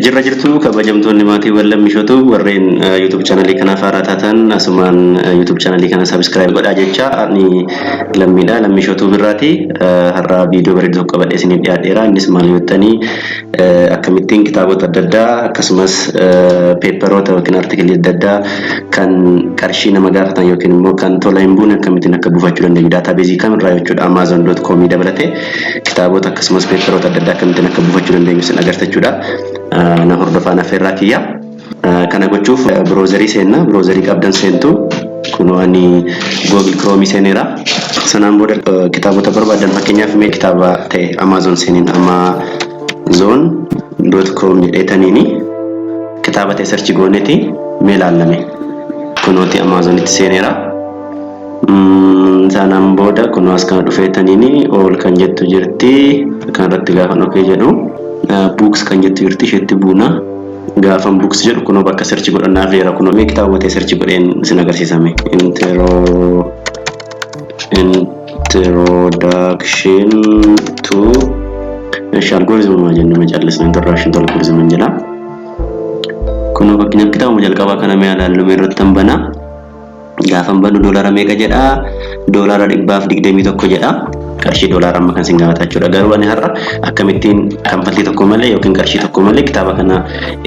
Jirra jirtu kabajamtoonni maatii wallammishotu warreen YouTube channelii kana faaraa taatan asumaan YouTube channelii kana subscribe godhaa jecha ani lammiidha lammishotu birraati har'a viidiyoo bareedu tokko qabadhee isiniif dhiyaadheera innis maal yottanii akkamittiin kitaabota adda addaa akkasumas peeperoota yookiin artikelii adda addaa kan qarshii nama gaafatan yookiin immoo kan tola hin buune akkamittiin akka buufachuu dandeenyu daatabeezii kamirraa jechuudha amazon.com dabalatee kitaabota akkasumas peeperoota adda addaa akkamittiin akka buufachuu dandeenyu sin agarsiisuudha. Na hordofaan affeerraa kiyya kana gochuuf browserii seenna browserii qabdan seentu kunoo ani Google Chrome seeneera sanaan booda kitaabota barbaadan fakkeenyaaf mee kitaaba ta'e Amazon seeniin amazon.com jedheetaniini kitaaba ta'e search gooneeti mee laallame kunooti Amazonitti seeneera sanaan booda kunoo as kana dhufeetaniini all kan jettu jirti kanarratti gaafa okay jedhu books kan jettu jirti isheetti buuna gaafan books jedhu kunoo bakka search godhannaaf yeera kunoo mee kitaaba ta'e search godheen sin agarsiisame introduction to algorithm ma jennu macallisna introduction to algorithm jedha kunoo fakkeenyaaf kitaaba jalqabaa kana mee ilaallu irratti bana gaafan banu doolaara meeqa jedha doolaara 121 jedha qarshii doolaara amma kan sin gaafatachuudha garuu ani har'a akkamittiin kanfaltii tokko malee yookiin qarshii tokko malee kitaaba kana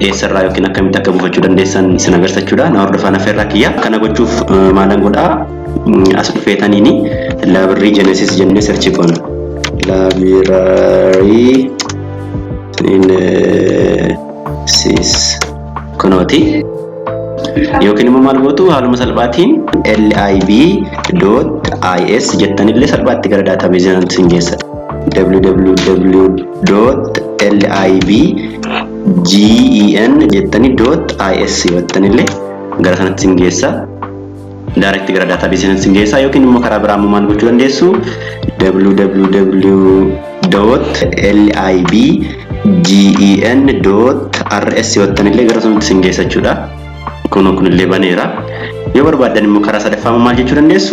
eessarraa yookiin akkamitti akka buufachuu dandeessan sin agarsiisuudha na hordofaan affeerraa kiyya kana gochuuf maalan godhaa as dhufeetaniini library genesis jennee search goona library genesis kunooti yookiin immoo maal gootu haaluma salphaatiin lib.is jettanillee salphaatti gara daatabeeziitti sin geessa www.libgen jettani.is jettanillee gara sanatti sin geessa direct gara daatabeeziitti sin geessa yookiin immoo karaa biraa maal gochuu dandeessu www.libgen.rs jettanillee gara sanatti sin geessa jechuudha kun illee baneera yoo barbaadan immoo karaa sadaffaa maal jechuu dandeessu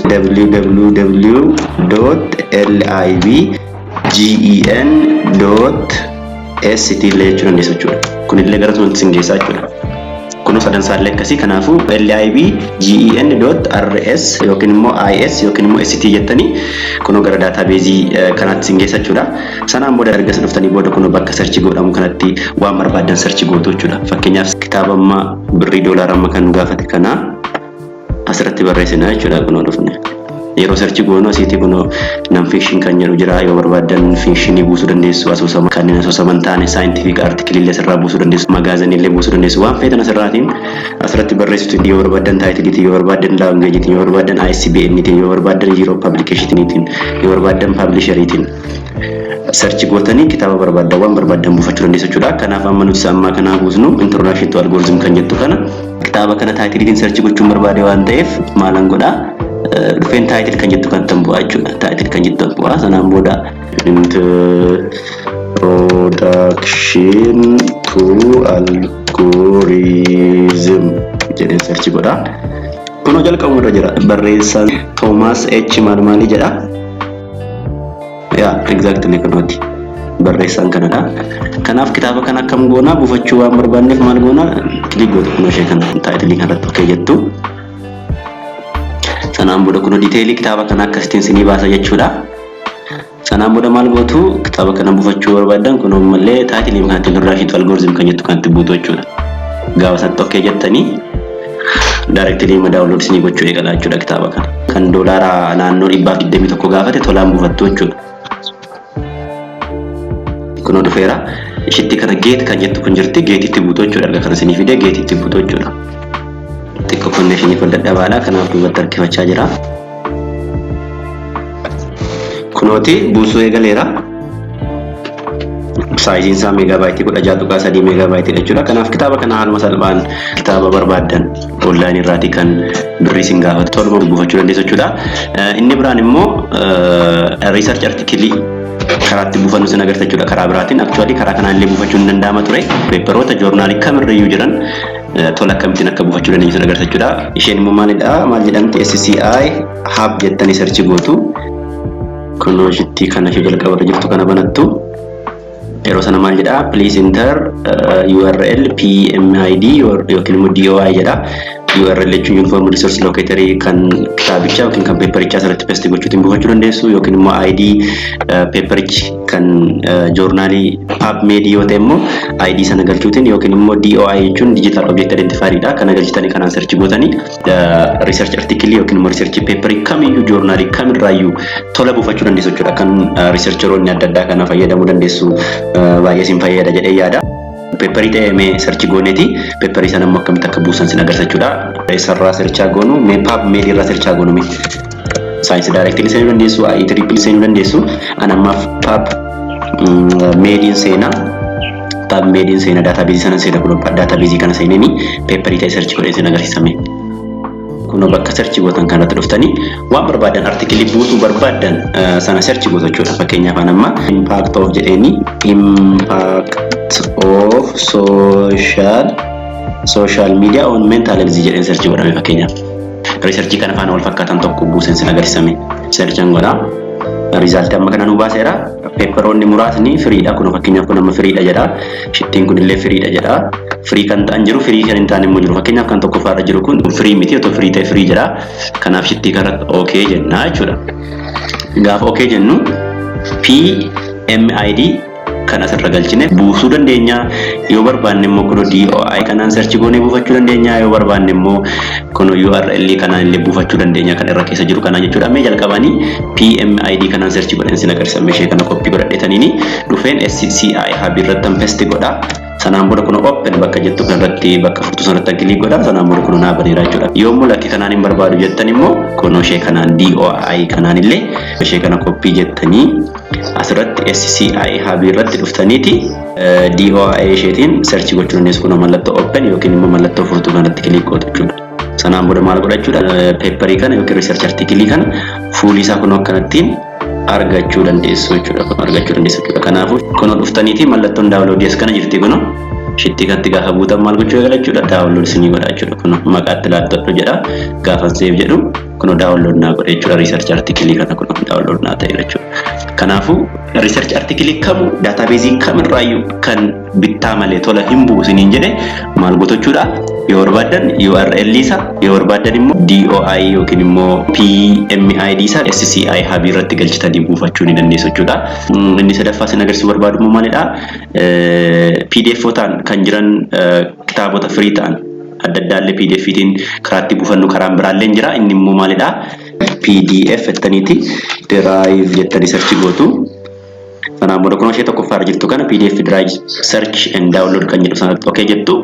www.libgen.st illee jechuu dandeessu jechuudha kun illee gara sanatti sin geessa jechuudha kun sadan saallee akkasii kanaafu libgen.rs yookiin immoo is yookiin immoo st jettanii kun gara daatabeezii kanaatti sin geessa jechuudha sanaan booda erga dhuftanii booda kun bakka search godhamu kanatti waan barbaadan search gootu jechuudha fakkeenyaaf kitaaba amma birrii doolaara amma kan gaafate kana asirratti barreessina jechuudha kun dhufne yeroo search goonu asitti kun non fiction kan jedhu jira yoo barbaadan fiction buusuu dandeessu asoosama kanneen asoosaman taane scientific article illee sirraa buusuu dandeessu magazine illee buusuu dandeessu waan feetan asirraatiin asirratti barreessitu yoo barbaadan title yoo barbaadan language yoo barbaadan ISBN yoo barbaadan year of publication yoo barbaadan publisher search gootanii kitaaba barbaadan waan barbaadan buufachuu dandeessu jechuudha kanaaf amma nuti amma kana buusnu introduction to algorithm kan jettu kana kitaaba kana title search gochuun barbaade waan ta'eef maalan godhaa dhufeen title kan jettu kan tambu'aa jechuudha title kan jettu tambu'aa sanaan booda introduction to algorithm jedheen search godhaa kunoo jalqabu irra jira barreessaan Thomas H Malmali jedha exactly kunooti barreessaan kanadha kanaaf kitaaba kana akkam goona buufachuu waan barbaanneef maal goona click gootu kunoo ishee kan title kanarratti okay jettu sanaan booda kun detailii kitaaba kana akkasitiin sinii baasa jechuudha sanaan booda maal gootu kitaaba kana buufachuu barbaadan kun ammallee title kanatti introduction to algorithm kan jettu kanatti buutu jechuudha gaafa sanatti okay jettanii directly download sinii gochuu eegalaa jechuudha kitaaba kana kan doolaara naannoo 121 gaafate tolaan buufattu jechuudha kun dhufeera ishitti kana gate kan jettu kun jirti gateetti buutu jechuudha erga kana sinii fidee gateetti buutu jechuudha xiqqoo connection kun dadhabaadha kanaaf duubatti harkifachaa jira kunooti buusuu eegaleera saayiziin isaa meegaabaaytii 16.3 meegaabaaytii jechuudha kanaaf kitaaba kana haaluma salphaan kitaaba barbaadan online irraati kan birrii sin gaafatu toluma buufachuu dandeessu jechuudha inni biraan immoo research article karaatti buufannu sin agarsiisa jechuudha karaa biraatiin actually karaa kanaan illee buufachuun danda'ama ture peeperoota joornaalii kamirrayyuu jiran tola akkamittiin akka buufachuu dandeenyu sin agarsiisa jechuudha isheen immoo maalidha maal jedhamti SCI hub jettanii search gootu kunoo shitti kana ishee jalqaba irra jirtu kana banattu yeroo sana maal jedha please enter URL PMID yookiin immoo DOI jedha. URL jechuun uniform resource locator kan kitaabicha yookiin kan paperichaa asirratti paste gochuutiin buufachuu dandeessu yookiin immoo ID paperichi kan joornaalii PubMed yoo ta'e immoo ID sana galchuutiin yookiin immoo DOI jechuun digital object identifier dha. Kana galchitanii kanaan search gootanii research article yookiin immoo research paper kamiyyuu joornaalii kamirraayyuu tola buufachuu dandeessu jechuudha. Kan researcheroonni adda addaa kana fayyadamuu dandeessu baay'ee isin fayyada jedhee yaada. Paperii ta'ee search gooneeti paperii sana immoo akkamitti akka buusan sin agarsiisa jechuudha. Isarraa search goonu mee PubMed irraa search goonu mee saayinsii daayireektii seenuu dandeessu IEEE seenuu dandeessu anammaaf PubMed seenaa PubMed seenaa daatabeezii sana seena kun daatabeezii kana seenanii paperii ta'ee search godhee sin agarsiisame. Kuno bakka search gootan kanatti dhuftanii waan barbaadan article buutuu barbaadan sana search gootu jechuudha. Fakkeenyaaf anamma impact of jedheeni impact of social media on mental health jedheen search godhame fakkeenyaaf. Research kana faana wal fakkaatan tokko buusen sin agarsiisame. Search godha. Result amma kana nu baaseera. Paperonni muraasni free dha. Kuno fakkeenyaaf kun amma free dha jedha. Shittiin kun illee free dha jedha. Free kan ta'an jiru free kan hin taane immoo jiru. Fakkeenyaaf kan tokko faarra jiru kun free miti otoo free ta'e free jedha. Kanaaf shittii kanarratti okay jenna jechuudha. Gaafa okay jennu PMID kan asirra galchine buusuu dandeenya. Yoo barbaanne immoo kuno DOI kanaan search goonee buufachuu dandeenya. Yoo barbaanne immoo kuno URL kanaan illee buufachuu dandeenya kan irra keessa jiru kanaan jechuudha. Mee jalqabanii PMID kanaan search godhan sin agarsiisa. Ishee kana copy godhadheetaniini dhufeen SCI hub irratti paste godha. Sanaan booda kuno open bakka jettu kanarratti bakka furtuu sanarratti click godha. Sanaan booda kuno naa baneera jechuudha. Yoo mul'atti kanaan hin barbaadu jettan immoo kuno ishee kanaan DOI kanaan illee ishee kana copy jettanii asirratti SCI hub irratti dhuftaniiti DOI isheetiin search gochuu dandeessu. Kuno mallattoo open yookiin immoo mallattoo furtuu kanatti click gootu jechuudha. Sanaan booda maal godha jechuudha paperii kana yookiin research article kana fuulii isaa kuno akkanattiin argachuu dandeessu jechuudha. Kun argachuu dandeessu jechuudha. Kanaafuu kuno dhuftaniiti mallattoon download as kana jirti kuno shittii kanatti gaafa buutan maal gochuu eegala jechuudha. Download isinii godha jechuudha. Kuno maqaatti laattodhu jedha. Gaafa save jedhu kuno download naa godha jechuudha. Research article kana kuno download naa ta'e jechuudha. Kanaafuu research article kamu database kamirraayyuu kan bittaa malee tola hin buusiniin jedhe maal gochuudha. Yoo barbaadan URL isa yoo barbaadan immoo DOI yookiin immoo PMID isa SCI hub irratti galchitanii buufachuu ni dandeessu jechuudha. Inni sadaffaa sin agarsiisuu barbaadu immoo maalidha? PDF'otaan kan jiran kitaabota free ta'an adda addaallee PDF'tiin karaatti buufannu karaan biraallee jira. Inni immoo maalidha? PDF jettaniiti drive jettanii search gootu. Sanaan booda kuno ishee tokkoffaarra jirtu kana PDF drive search and download kan jedhu sanatti okay jettu.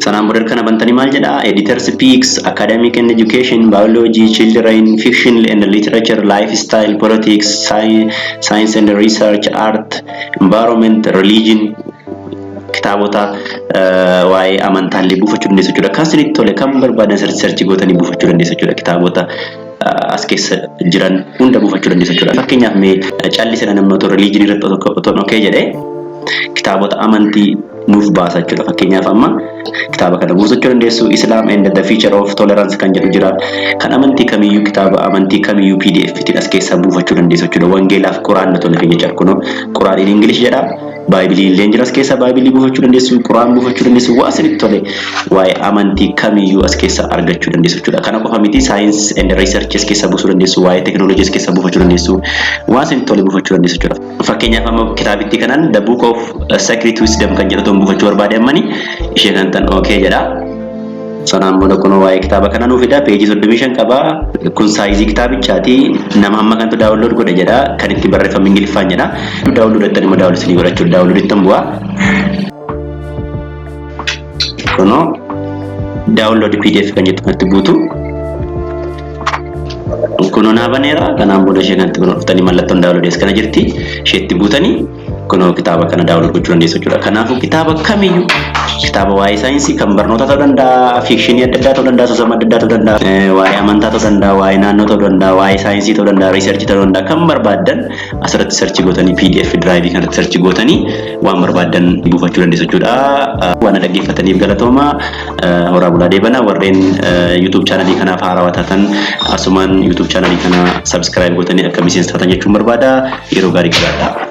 Sanaan booda kana bantanii maal jedha? Editors speaks academic and education, biology, children, fiction and literature, lifestyle, politics, science and research, art, environment, religion kitaabota waa'ee amantaallee buufachuu dandeessu jechuudha. Kan isinitti tole kan barbaadan search gootanii buufachuu dandeessu jechuudha. Kitaabota as keessa jiran hunda buufachuu dandeessu jechuudha. Fakkeenyaaf mee callisee namni otoo religion irratti otoo okay jedhee kitaabota amantii nuuf baasa jechuudha. Fakkeenyaaf amma kitaaba kana buufachuu dandeessu. Islam and the future of tolerance kan jedhu jira. Kan amantii kamiyyuu kitaaba amantii kamiyyuu PDF tiin as keessa buufachuu dandeessu jechuudha. Wangeelaaf Quraan tole keenya jechuudha. Kuno Quraan in English jedha. Bible illee jira as keessa Bible buufachuu dandeessu. Quraan buufachuu dandeessu. Waa isinitti tole waa'ee amantii kamiyyuu as keessa argachuu dandeessu jechuudha. Kana qofa miti science and research as keessa buusuu dandeessu. Waa'ee technology as keessa buufachuu dandeessu. Waa isinitti tole buufachuu dandeessu jechuudha. Fakkeenyaaf amma kitaabitti kanaan the book of sacred wisdom kan jedhu buufachuu barbaade ammani ishee kan tan okay jedha. Sanaan booda kuno waa'ee kitaaba kana nuuf fida. Peejii 35 qaba. Kun saayizii kitaabichaati. Nama amma kantu download godha jedha. Kan itti barreeffame Ingiliffaan jedha. Download jettanii immoo download isinii godha jechuudha. Download ittiin bu'aa. Kuno download PDF kan jettu kanatti buutu. Kuno naa baneera. Kanaan booda ishee kanatti kuno dhuftanii mallattoon download as kana jirti. Isheetti buutanii kuno kitaaba kana download gochuu dandeessu jechuudha. Kanaafuu kitaaba kamiyyuu kitaaba waa'ee saayinsii kan barnoota ta'uu danda'a, fiikshinii adda addaa ta'uu danda'a, soosama adda addaa ta'uu danda'a, waa'ee amantaa ta'uu danda'a, waa'ee naannoo ta'uu danda'a, waa'ee saayinsii ta'uu danda'a, riisarchii ta'uu danda'a. Kan barbaadan asirratti search gootanii PDF drive kanatti search gootanii waan barbaadan buufachuu dandeessu jechuudha. Waan dhaggeeffataniif galatooma. Horaa bulaa deebana. Warreen YouTube channel kanaaf haarawaa taatan asumaan YouTube channel kana subscribe gootanii akka miseensa taatan jechuun barbaada. Yeroo gaarii qabaadhaa.